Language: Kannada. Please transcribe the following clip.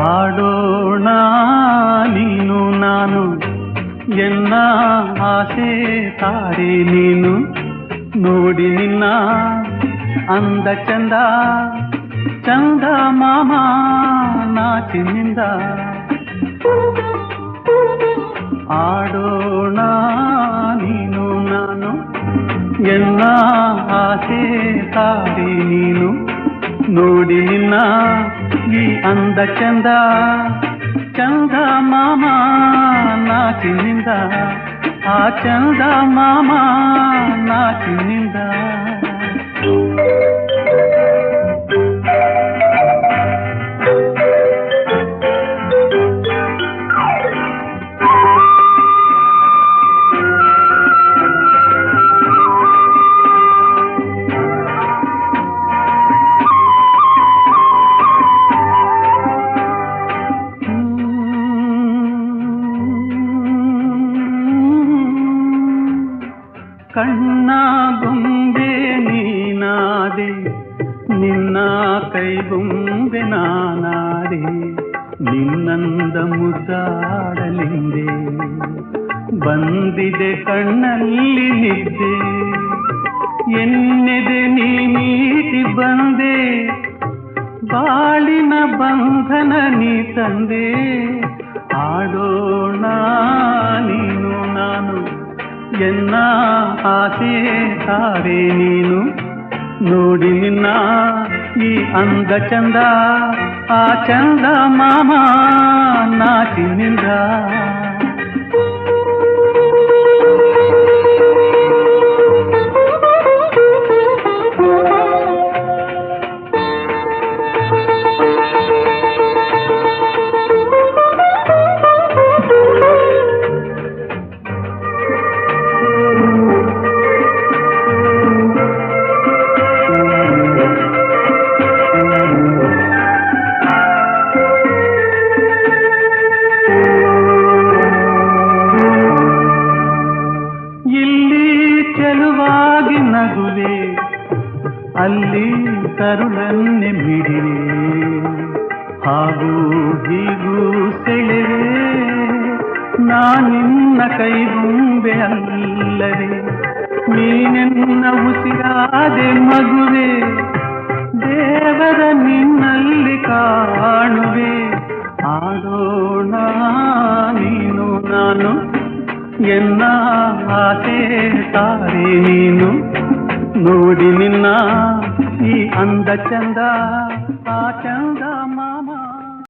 ಆಡೋಣ ನೀನು ನಾನು ಎನ್ನ ಆಸೆ ತಾರೆ ನೀನು ನೋಡಿ ನಿನ್ನ ಅಂದ ಚಂದ ಚಂದ ಮಾಮ ನಾಚಿನಿಂದ ಆಡೋಣ ನೀನು ನಾನು ಎನ್ನ ಆಸೆ ತಾರೆ ನೀನು ನೋಡಿ ನಿನ್ನ ಈ ಅಂದ ಚಂದ ಚಂದ ಮಾಮ ನಾಚಿನಿಂದ ಆ ಚಂದ ಮಾಮ ನಾಚಿನಿಂದ ಕಣ್ಣ ಗೊಂಬೆ ನೀನಾದೆ ನಿನ್ನ ಕೈಗೊಂಬೆ ನಾನಾದೆ ನಿನ್ನಂದ ಮುದ್ದಾಡಲಿಂದೆ ಬಂದಿದೆ ಕಣ್ಣಲ್ಲಿ ನಿದ್ದೆ ಎನ್ನೆದೆ ನೀ ಮೀಟಿ ಬಂದೆ ಬಾಳಿನ ಬಂಧನ ನೀ ತಂದೆ ಆಡೋಣ ನೀನು ನಾನು ಎನ್ನ ಆಸೆ ತಾರೆ ನೀನು ನೋಡಿ ನಿನ್ನ ಈ ಅಂದ ಚಂದ ಆ ಚಂದ ಮಾಮ ನಾಚಿನಿಂದ ಚೆಲುವಾಗಿ ನಗುವೆ ಅಲ್ಲಿ ಕರುಳನ್ನೆ ಮಿಡಿವೆ ಹಾಗೂ ಹೀಗೂ ಸೆಳೆವೆ ನಾನಿನ್ನ ಕೈಗೊಂಬೆ ಅಲ್ಲವೇ ನೀನೆನ್ನ ಉಸಿರಾದೆ ಮಗುವೆ ದೇವರ ನಿನ್ನಲ್ಲಿ ಕಾಣುವೆ ಆಡೋಣ ನೀನು ನಾನು ಎನ್ನ ಆಸೆ ತಾರೆ ನೀನು ನೋಡಿ ನಿನ್ನ ಈ ಅಂದ ಚಂದ ಆ ಚಂದ